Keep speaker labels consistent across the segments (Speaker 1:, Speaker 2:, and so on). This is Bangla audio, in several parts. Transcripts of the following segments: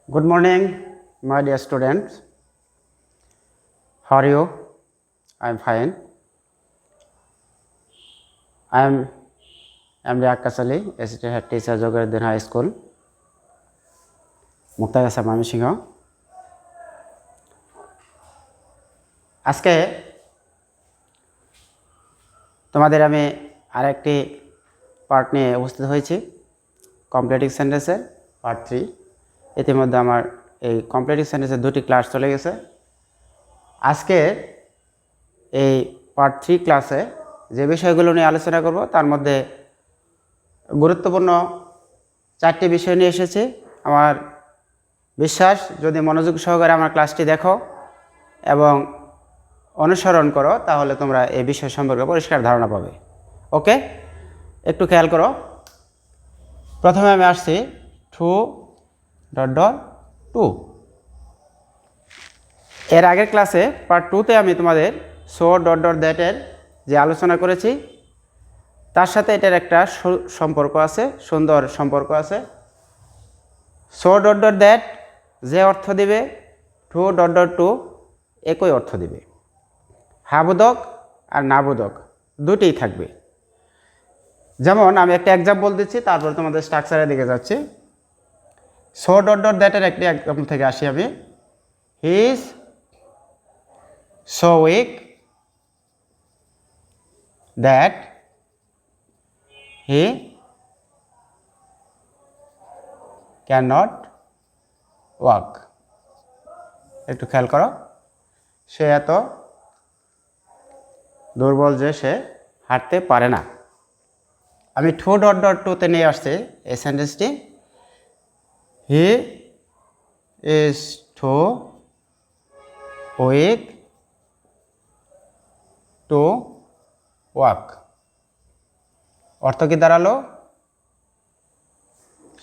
Speaker 1: Good morning, my dear students. How are you? I am fine. I am MD Akas Ali, Assistant Head Teacher, Jogaruddin High School, Muktagacha Mymensingh. আজকে তোমাদের আমি আরেকটি পার্ট নিয়ে উপস্থিত হয়েছি, কমপ্লিটিং সেন্টেন্সের পার্ট 3। ইতিমধ্যে আমার এই কমপ্লিটিং সেন্টেন্সের দুটি ক্লাস চলে গেছে। আজকে এই পার্ট 3 ক্লাসে যে বিষয়গুলো নিয়ে আলোচনা করব তার মধ্যে গুরুত্বপূর্ণ 4টি বিষয় নিয়ে এসেছি। আমার বিশ্বাস যদি মনোযোগ সহকারে আমার ক্লাসটি দেখো এবং অনুসরণ করো তাহলে তোমরা এই বিষয় সম্পর্কে পরিষ্কার ধারণা পাবে। ওকে, একটু খেয়াল করো। প্রথমে আমি আসছি to. এর আগের ক্লাসে পার্ট 2তে আমি তোমাদের that এর যে আলোচনা করেছি তার সাথে এটার একটা সম্পর্ক আছে, সুন্দর সম্পর্ক আছে। that যে অর্থ দিবে to একই অর্থ দিবে। হাবোধক আর নাবোধক দুটিই থাকবে। যেমন আমি একটা এক্সাম্পল দিচ্ছি, তারপর তোমাদের স্ট্রাকচারের দিকে যাচ্ছি। that এর একটি এক্সাম্পল থেকে আসি আমি। He is so weak that he cannot walk. একটু খেয়াল করো, সে এত দুর্বল যে সে হাঁটতে পারে না। আমি তে নিয়ে আসছি এই সেন্টেন্সটি। He is too weak to walk. অর্থ কি দাঁড়ালো?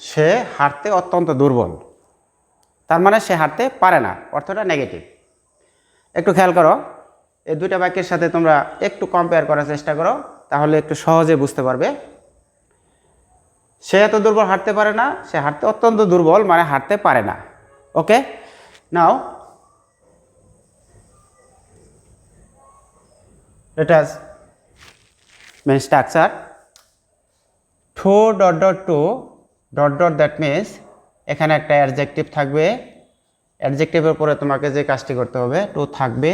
Speaker 1: সে হাঁটতে অত্যন্ত দুর্বল, তার মানে সে হাঁটতে পারে না, অর্থটা নেগেটিভ। একটু খেয়াল করো, এই দুইটা বাক্যের সাথে তোমরা একটু কম্পেয়ার করার চেষ্টা করো, তাহলে একটু সহজে বুঝতে পারবে। সে এত দুর্বল, হাঁটতে পারে না, সে হাঁটতে অত্যন্ত দুর্বল মানে হাঁটতে পারে না। ওকে, নাও let us main structure. that means এখানে একটা অ্যাডজেক্টিভ থাকবে। অ্যাডজেক্টিভের পরে তোমাকে যে কাজটি করতে হবে, টু থাকবে,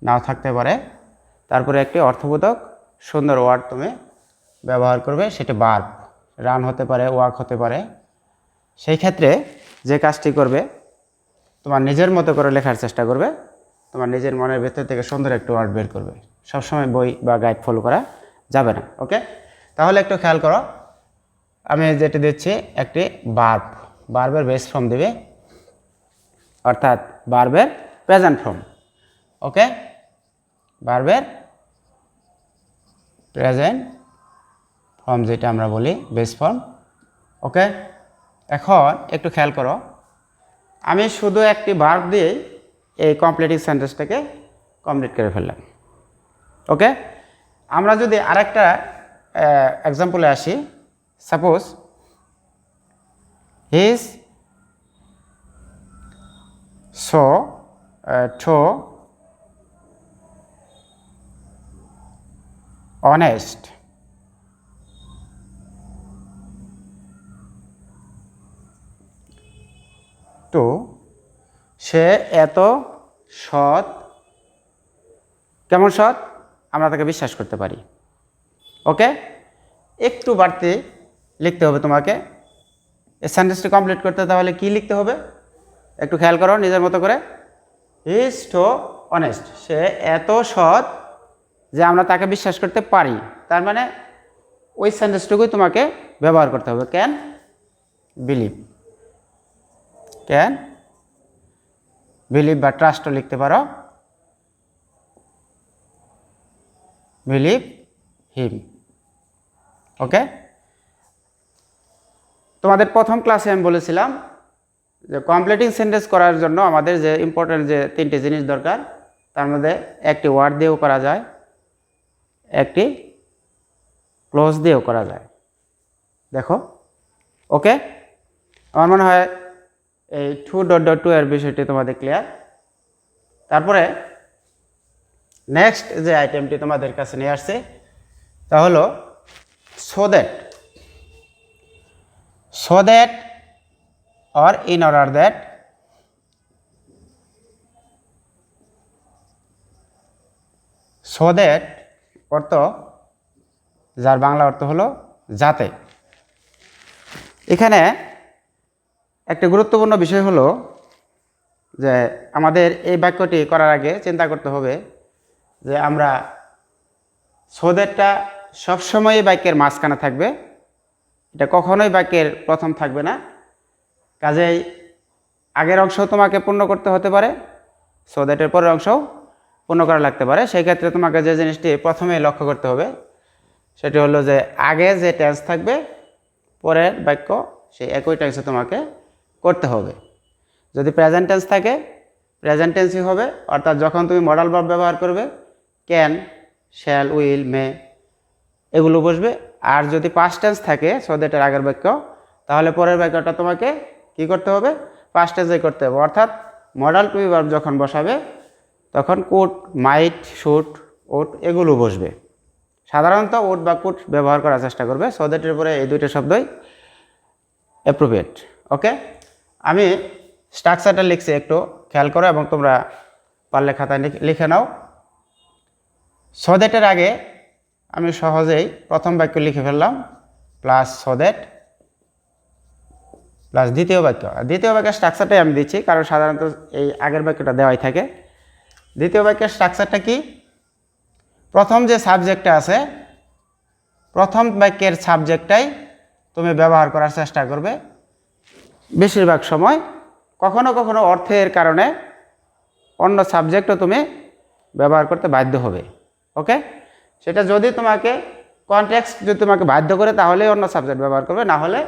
Speaker 1: নাও থাকতে পারে, তারপরে একটি অর্থবোধক সুন্দর ওয়ার্ড তুমি ব্যবহার করবে, সেটা ভার্ব। রান হতে পারে, ওয়াক হতে পারে। সেই ক্ষেত্রে যে কাজটি করবে, তোমার নিজের মতো করে লেখার চেষ্টা করবে, তোমার নিজের মনের ভেতর থেকে সুন্দর একটু ওয়ার্ড বের করবে। সবসময় বই বা গাইড ফলো করা যাবে না। ওকে, তাহলে একটু খেয়াল করো, আমি যেটি দিচ্ছি একটি ভার্ব, ভার্বের বেস ফর্ম দেবে, অর্থাৎ ভার্বের প্রেজেন্ট ফর্ম। ওকে, ভার্বের প্রেজেন্ট ফর্ম যেটা আমরা বলি বেস ফর্ম। ওকে, এখন একটু খেয়াল করো, আমি শুধু একটি ভার্ব দিয়ে এই কমপ্লিটিং সেন্টেন্সটাকে কমপ্লিট করে ফেললাম। ওকে, আমরা যদি আরেকটা এক্সাম্পলে আসি, suppose he is so honest to সে এত সৎ। কেমন সৎ? আমরা তাকে বিশ্বাস করতে পারি। ওকে, একটু বাড়তি লিখতে হবে তোমাকে এই সেন্টেন্সটি কমপ্লিট করতে। তাহলে কি লিখতে হবে একটু খেয়াল করো নিজের মতো করে। হি ইজ সো অনেস্ট, সে এত সৎ যে আমরা তাকে বিশ্বাস করতে পারি। তার মানে ওই সেন্টেন্সটুকুই তোমাকে ব্যবহার করতে হবে। ক্যান বিলিভ, ক্যান বিলিভ বা ট্রাস্টও লিখতে পারো, বিলিভ হিম। ওকে, তোমাদের প্রথম ক্লাসে আমি বলেছিলাম যে কমপ্লিটিং সেন্টেন্স করার জন্য আমাদের যে ইম্পর্টেন্ট যে 3টি জিনিস দরকার, তার মধ্যে একটি ওয়ার্ড দিয়েও করা যায়, একটি ক্লোজ দিয়েও করা যায়। দেখো, ওকে, আমার মনে হয় এই 2.2 এর বিষয়টি তোমাদের ক্লিয়ার। তারপরে নেক্সট যে আইটেমটি তোমাদের কাছে নিয়ে আসছে তা হলো so that or in order that অর্থ, যার বাংলা অর্থ হলো যাতে। এখানে একটা গুরুত্বপূর্ণ বিষয় হলো যে আমাদের এই বাক্যটি করার আগে চিন্তা করতে হবে যে আমরা so that-টা সবসময় বাক্যের মাঝখানে থাকবে, এটা কখনোই বাক্যের প্রথম থাকবে না। কাজেই আগের অংশ তোমাকে পূর্ণ করতে হতে পারে, so that-এর পরের অংশও পূর্ণ করা লাগতে পারে। সেই ক্ষেত্রে তোমাকে যে জিনিসটি প্রথমে লক্ষ্য করতে হবে সেটি হলো যে আগে যে টেন্স থাকবে পরের বাক্য সেই একই টেন্সে তোমাকে করতে হবে। যদি প্রেজেন্ট টেন্স থাকে প্রেজেন্ট টেন্সই হবে, অর্থাৎ যখন তুমি মডাল ভার্ব ব্যবহার করবে ক্যান, শ্যাল, উইল, মে এগুলো বসবে। আর যদি পাস্ট টেন্স থাকে so that-এর আগের বাক্য, তাহলে পরের বাক্যটা তোমাকে কি করতে হবে, পাস্ট টেন্সে করতে হবে। অর্থাৎ মডাল টু বি ভার্ব যখন বসাবে তখন কুড, মাইট, শুড, ওট এগুলো বসবে। সাধারণত ওট বা কুড ব্যবহার করার চেষ্টা করবে, so that-এর পরে এই দুইটা শব্দই অ্যাপ্রোপ্রিয়েট। ওকে, আমি স্ট্রাকচারটা লিখছি, একটু খেয়াল করো এবং তোমরা পারলে খাতায় লিখে নাও। so that-এর আগে আমি সহজেই প্রথম বাক্য লিখে ফেললাম প্লাস so that প্লাস দ্বিতীয় বাক্য। দ্বিতীয় বাক্যের স্ট্রাকচারটাই আমি দিচ্ছি কারণ সাধারণত এই আগের বাক্যটা দেওয়াই থাকে। দ্বিতীয় বাক্যের স্ট্রাকচারটা কি, প্রথম যে সাবজেক্টটা আছে প্রথম বাক্যের সাবজেক্টটাই তুমি ব্যবহার করার চেষ্টা করবে বেশিরভাগ সময়। কখনো কখনো অর্থের কারণে অন্য সাবজেক্টও তুমি ব্যবহার করতে বাধ্য হবে। ওকে, সেটা যদি তোমাকে কনটেক্সট যদি তোমাকে বাধ্য করে তাহলে অন্য সাবজেক্ট ব্যবহার করবে, না হলে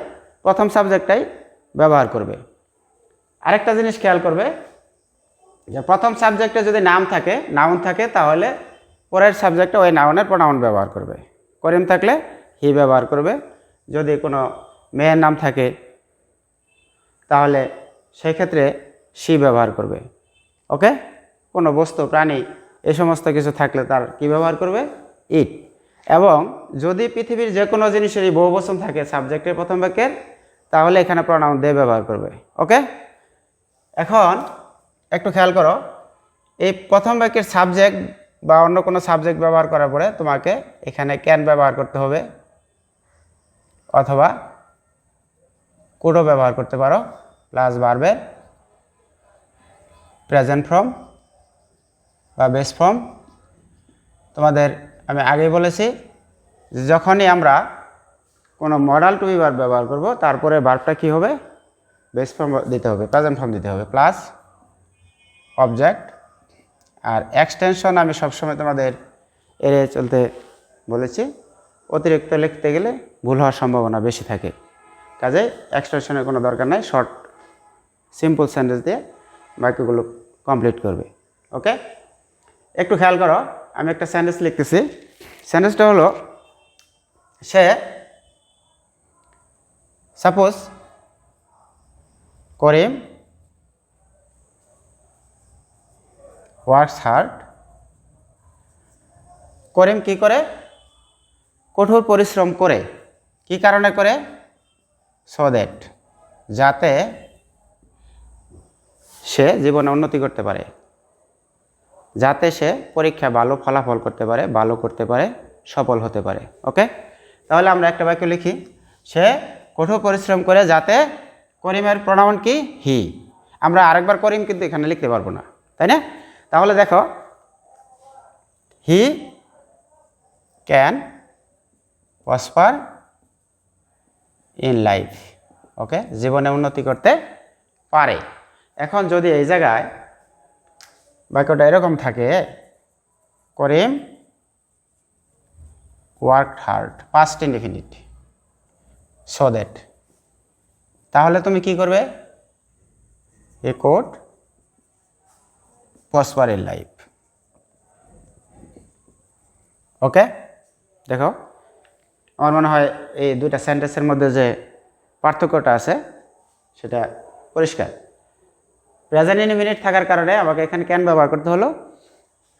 Speaker 1: প্রথম সাবজেক্টটাই ব্যবহার করবে। আরেকটা জিনিস খেয়াল করবে যে প্রথম সাবজেক্টে যদি নাউন থাকে তাহলে পরের সাবজেক্টে ওই নাউনের প্রোনাউন ব্যবহার করবে। করিম থাকলে হি ব্যবহার করবে, যদি কোনো মেয়ের নাম থাকে তাহলে সেই ক্ষেত্রে সি ব্যবহার করবে। ওকে, কোনো বস্তু, প্রাণী এই সমস্ত কিছু থাকলে তার কি ব্যবহার করবে, ইট। এবং যদি পৃথিবীর যে কোনো জিনিসেরই বহুবচন থাকে সাবজেক্টের প্রথম বাক্যের তাহলে এখানে প্রোনাউন দে ব্যবহার করবে। ওকে, এখন একটু খেয়াল করো, এই প্রথম বাক্যের সাবজেক্ট বা অন্য কোনো সাবজেক্ট ব্যবহার করার পরে তোমাকে এখানে ক্যান ব্যবহার করতে হবে অথবা কুডও ব্যবহার করতে পারো প্লাস ভার্বের প্রেজেন্ট ফর্ম বা বেস ফর্ম। তোমাদের আমি আগেই বলেছি যে যখনই আমরা কোনো মডাল টু বি ভার্ব ব্যবহার করব তারপরে ভার্বটা কী হবে, বেস ফর্ম দিতে হবে, প্রেজেন্ট ফর্ম দিতে হবে প্লাস অবজেক্ট। আর এক্সটেনশন আমি সবসময় তোমাদের এড়িয়ে চলতে বলেছি, অতিরিক্ত লিখতে গেলে ভুল হওয়ার সম্ভাবনা বেশি থাকে। কাজে এক্সটেনশনের কোনো দরকার নাই, শর্ট সিম্পল সেন্টেন্স দিয়ে বাক্যগুলো কমপ্লিট করবে। ওকে, একটু খেয়াল করো, আমি একটা সেন্টেন্স লিখতেছি। সেন্টেন্সটা হলো সে, সাপোজ করিম ওয়ার্কস হার্ড। করিম কি করে, কঠোর পরিশ্রম করে। কি কারণে করে, সো দ্যাট যাতে সে জীবনে উন্নতি করতে পারে, যাতে সে পরীক্ষা ভালো ফলাফল করতে পারে, ভালো করতে পারে, সফল হতে পারে। ওকে, তাহলে আমরা একটা বাক্য লিখি, সে কঠোর পরিশ্রম করে যাতে, করিমের প্রোনাউন কি, হি। আমরা আরেকবার করিম কিন্তু এখানে লিখতে পারবো না, তাই না? তাহলে দেখো, he can prosper in life. Okay, জীবনে উন্নতি করতে পারে। এখন যদি এই জায়গায় বাক্যটা এরকম থাকে, Karim worked hard, past indefinite, so that, তাহলে তুমি কি করবে, he could prosper in life. Okay, দেখো আমার মনে হয় এই দুইটা সেন্টেন্সের মধ্যে যে পার্থক্যটা আছে সেটা পরিষ্কার। প্রেজেন্ট ইনডিফিনিট থাকার কারণে আমাকে এখানে ক্যান ব্যবহার করতে হলো,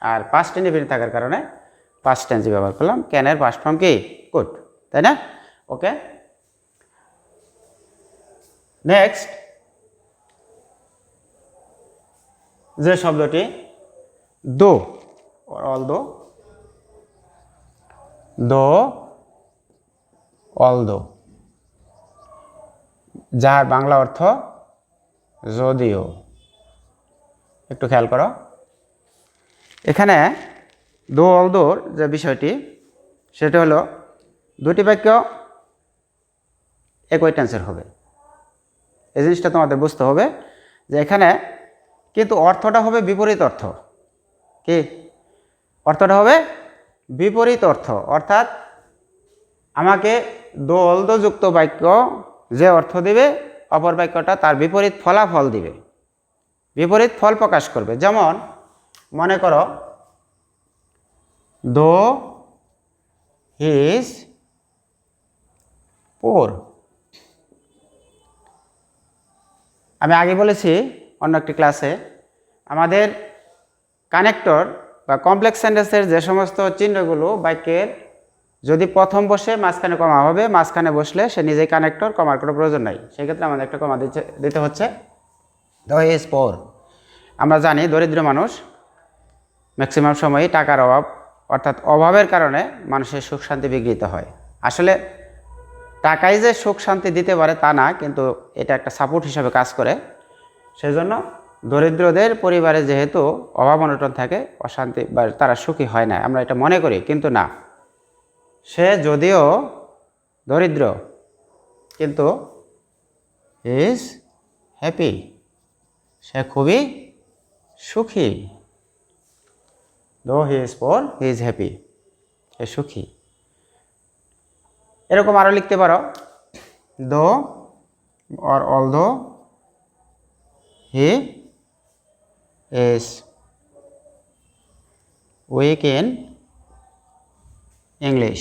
Speaker 1: আর পাস্ট ইনডিফিনিট থাকার কারণে পাস্ট টেন্সই ব্যবহার করলাম। ক্যানের পাস্ট ফর্ম কি? কুড, তাই না? ওকে, নেক্সট যে শব্দটি দো অলদো, অলদো, যার বাংলা অর্থ যদিও। একটু খেয়াল করো, এখানে দো অলদোর যে বিষয়টি সেটা হলো দুটি বাক্য একই টেন্সের হবে। এই জিনিসটা তোমাদের বুঝতে হবে যে এখানে কিন্তু অর্থটা হবে বিপরীত অর্থ। কি অর্থটা হবে? বিপরীত অর্থ। অর্থাৎ আমাকে দো অলদো যুক্ত বাক্য যে অর্থ দিবে, অপর বাক্যটা তার বিপরীত ফলাফল দিবে, বিপরীত ফল প্রকাশ করবে। যেমন মনে করো, দো হি ইজ পোর। আমি আগে বলেছি অন্য একটি ক্লাসে, আমাদের কানেক্টর বা কমপ্লেক্স সেন্টেন্সের যে সমস্ত চিহ্নগুলো বাক্যের যদি প্রথম বসে মাঝখানে কমা হবে, মাঝখানে বসলে সে নিজেই কানেক্টর, কমার কোনো প্রয়োজন নাই। সেক্ষেত্রে আমাদের একটা কমা দিতে হচ্ছে। দো হি ইজ পোর, আমরা জানি দরিদ্র মানুষ ম্যাক্সিমাম সময়ই টাকার অভাব, অর্থাৎ অভাবের কারণে মানুষের সুখ শান্তি বিঘ্নিত হয়। আসলে টাকাই যে সুখ শান্তি দিতে পারে তা না, কিন্তু এটা একটা সাপোর্ট হিসাবে কাজ করে। সেজন্য দরিদ্রদের পরিবারে যেহেতু অভাব অনটন থাকে, অশান্তি বা তারা সুখী হয় না, আমরা এটা মনে করি, কিন্তু না, সে যদিও দরিদ্র কিন্তু ইজ হ্যাপি, সে খুবই সুখী। Though he is poor he is happy, সে সুখী। এরকম আরও লিখতে পারো, though or although he is weak in English.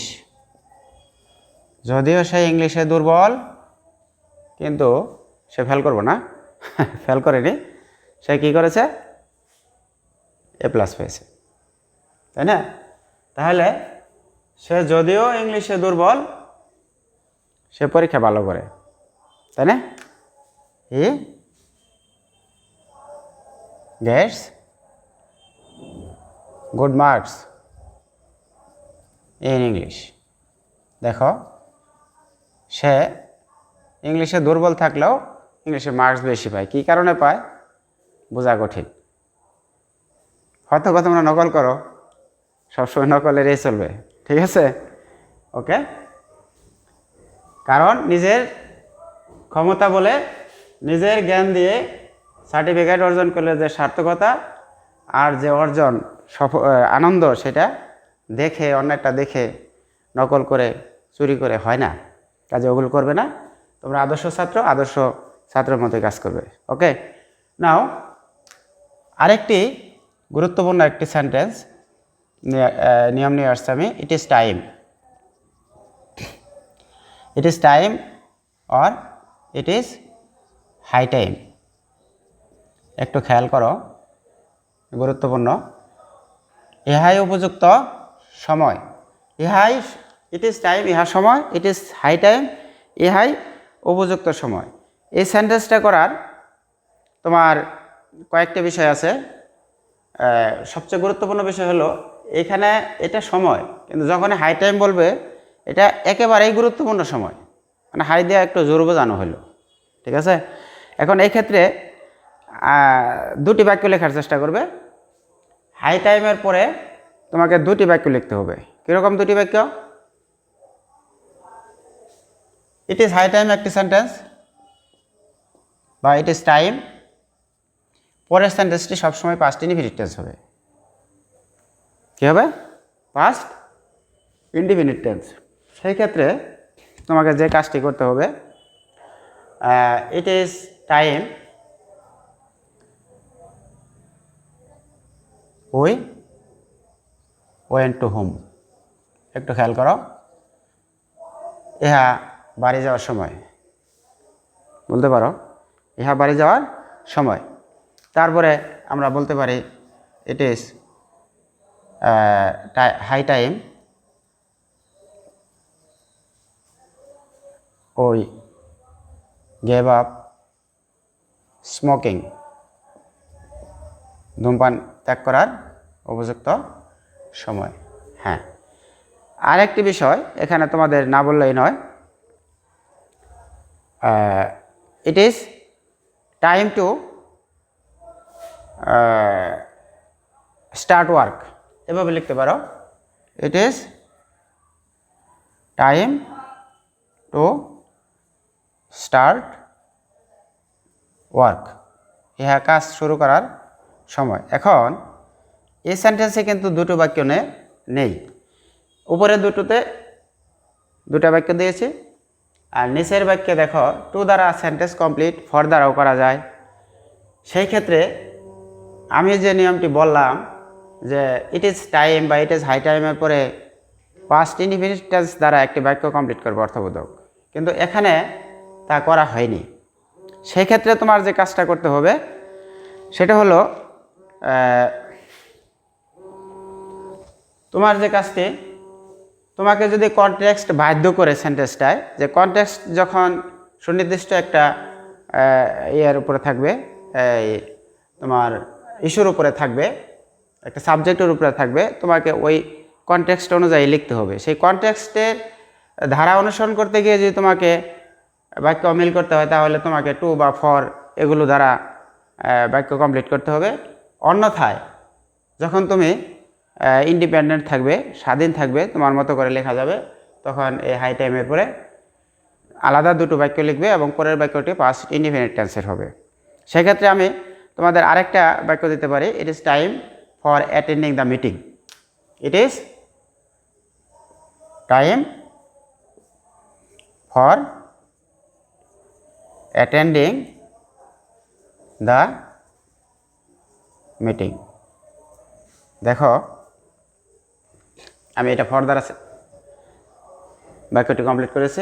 Speaker 1: যদিও সে ইংলিশে দুর্বল, কিন্তু সে ফেল করবো না, ফেল করেনি, সে কী করেছে? এ প্লাস পেয়েছে, তাই না? তাহলে সে যদিও ইংলিশে দুর্বল, সে পরীক্ষা ভালো করে, তাই না? He gets good marks in English. দেখো, সে ইংলিশে দুর্বল থাকলেও ইংলিশে মার্কস বেশি পায়। কী কারণে পায়? বোঝা কঠিন। হয়তো তোমরা নকল করো, সবসময় নকলের এই চলবে, ঠিক আছে? ওকে, কারণ নিজের ক্ষমতা বলে, নিজের জ্ঞান দিয়ে সার্টিফিকেট অর্জন করলে যে সার্থকতা আর যে অর্জন আনন্দ, সেটা দেখে, অন্যটা দেখে নকল করে চুরি করে হয় না। কাজে ওগুলো করবে না। তোমরা আদর্শ ছাত্র, আদর্শ ছাত্রের মতো কাজ করবে। ওকে, নাও আরেকটি গুরুত্বপূর্ণ একটি সেন্টেন্স নিয়ম নিয়ে আসছে আমি। It is time, it is time or it is high time. একটু খেয়াল করো, গুরুত্বপূর্ণ। ইহাই উপযুক্ত সময়। ইহাই, ইট ইজ টাইম, ইহা সময়। ইট ইজ হাই টাইম, ইহাই উপযুক্ত সময়। এই সেন্টেন্সটা করার তোমার কয়েকটা বিষয় আছে। সবচেয়ে গুরুত্বপূর্ণ বিষয় হলো এখানে এটা সময়, কিন্তু যখন হাই টাইম বলবে এটা একেবারেই গুরুত্বপূর্ণ সময়, মানে হাই দেওয়া একটু জোর বোঝানো হলো, ঠিক আছে? এখন এই ক্ষেত্রে দুটি বাক্য লেখার চেষ্টা করবে। হাই টাইমের পরে তোমাকে দুটি বাক্য লিখতে হবে। কীরকম দুটি বাক্য? ইট ইজ হাই টাইম একটি সেন্টেন্স, বা ইট ইজ টাইম, পরের সেন্টেন্সটি সবসময় পাস্ট ইনডিফিনিট টেন্স হবে। কী হবে? Past indefinite tense. সেই ক্ষেত্রে তোমাকে যে কাজটি করতে হবে, ইট is time we went to home. একটু খেয়াল করো, ইহা বাড়ি যাওয়ার সময়, বলতে পারো ইহা বাড়ি যাওয়ার সময়। তারপরে আমরা বলতে পারি ইট ইজ হাই টাইম ওই গেভ আপ স্মোকিং, ধূমপান ত্যাগ করার উপযুক্ত সময়। হ্যাঁ, আরেকটি বিষয় এখানে তোমাদের না বললেই নয়, ইট is time to start work, এভাবে লিখতে পারো, ইট is time to start work, ইহা কাজ শুরু করার সময়। এখন এই সেন্টেন্সে কিন্তু দুটো বাক্য নেই, উপরে দুটোতে দুটা বাক্য দিয়েছি, আর নিচের বাক্যে দেখো টু দ্বারা সেন্টেন্স কমপ্লিট, ফর দ্বারাও করা যায়। সেই ক্ষেত্রে আমি যে নিয়মটি বললাম যে ইট ইজ টাইম বা ইট ইজ হাই টাইমের পরে পাস্ট ইনডিফিনিট টেন্স দ্বারা একটি বাক্য কমপ্লিট করবে অর্থবোধক, কিন্তু এখানে তা করা হয়নি। সেই ক্ষেত্রে তোমার যে কাজটা করতে হবে সেটা হলো তোমার যে কাজটি, তোমাকে যদি কনটেক্সট বাধ্য করে সেন্টেন্সটায়, যে কনটেক্সট যখন সুনির্দিষ্ট একটা ইয়ের উপরে থাকবে, এই তোমার ইস্যুর উপরে থাকবে, একটা সাবজেক্টের উপরে থাকবে, তোমাকে ওই কনটেক্সট অনুযায়ী লিখতে হবে। সেই কনটেক্সটের ধারা অনুসরণ করতে গিয়ে যদি তোমাকে বাক্য মিল করতে হয় তাহলে তোমাকে টু বা ফর এগুলো দ্বারা বাক্য কমপ্লিট করতে হবে। অন্যথায় যখন তুমি ইন্ডিপেন্ডেন্ট থাকবে, স্বাধীন থাকবে, তোমার মতো করে লেখা যাবে, তখন এই হাই টাইমের পরে আলাদা দুটো বাক্য লিখবে এবং পরের বাক্যটি পাস্ট ইনডিফিনিট টেন্সের হবে। সেক্ষেত্রে আমি তোমাদের আরেকটা বাক্য দিতে পারি, ইট is time for attending the meeting, it is time for attending the meeting. দেখো আমি এটা ফর দ্বারা বাক্যটি কমপ্লিট করেছি।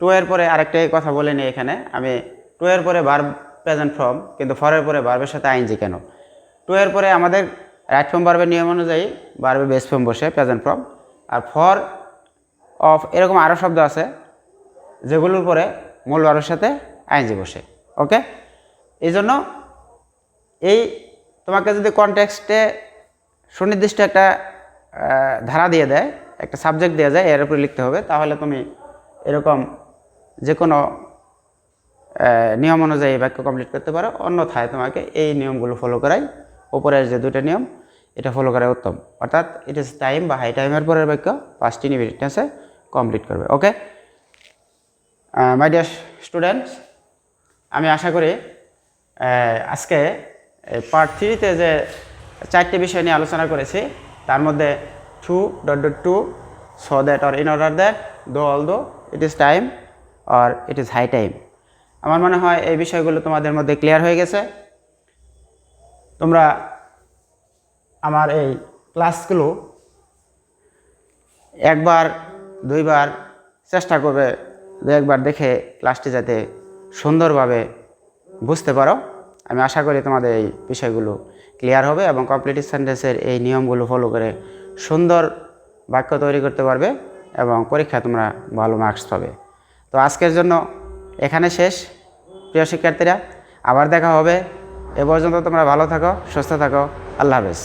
Speaker 1: টু এর পরে আরেকটা কথা বলে নিই, এখানে আমি টু এর পরে ভার্ব প্রেজেন্ট ফর্ম, কিন্তু ফরের পরে ভার্বের সাথে আইএনজি কেন? টু এর পরে আমাদের রাইট ফর্ম ভার্বের নিয়ম অনুযায়ী ভার্বে বেস ফর্ম বসে প্রেজেন্ট ফর্ম, আর ফর অফ এরকম আরও শব্দ আছে যেগুলোর পরে মূল ভার্বের সাথে আইএনজি বসে। ওকে, এই জন্য এই তোমাকে যদি কনটেক্সটে সুনির্দিষ্ট একটা ধারা দিয়ে দেয়, একটা সাবজেক্ট দেওয়া যায়, এর উপরে লিখতে হবে, তাহলে তুমি এরকম যে কোনো নিয়ম অনুযায়ী বাক্য কমপ্লিট করতে পারো। অন্যথায় তোমাকে এই নিয়মগুলো ফলো করাই, উপরের যে দুটো নিয়ম এটা ফলো করাই উত্তম। অর্থাৎ ইট ইজ টাইম বা হাই টাইমের পরের বাক্য পাস্ট ইনডিফিনিট টেন্সে কমপ্লিট করবে। ওকে মাই ডিয়ার স্টুডেন্টস, আমি আশা করি আজকে পার্ট 3-তে যে 4টি বিষয় নিয়ে আলোচনা করেছি তার মধ্যে too, so that or in order that, though although, it is time or it is high time, আমার মনে হয় এই বিষয়গুলো তোমাদের মধ্যে ক্লিয়ার হয়ে গেছে। তোমরা আমার এই ক্লাসগুলো একবার দুইবার চেষ্টা করবে, দু একবার দেখে ক্লাসটি যাতে সুন্দরভাবে বুঝতে পারো। আমি আশা করি তোমাদের এই বিষয়গুলো ক্লিয়ার হবে এবং কমপ্লিট সেন্টেন্সের এই নিয়মগুলো ফলো করে সুন্দর বাক্য তৈরি করতে পারবে এবং পরীক্ষায় তোমরা ভালো মার্কস পাবে। তো আজকের জন্য এখানে শেষ প্রিয় শিক্ষার্থীরা, আবার দেখা হবে। এ পর্যন্ত তোমরা ভালো থাকো, সুস্থ থাকো, আল্লাহ হাফেজ।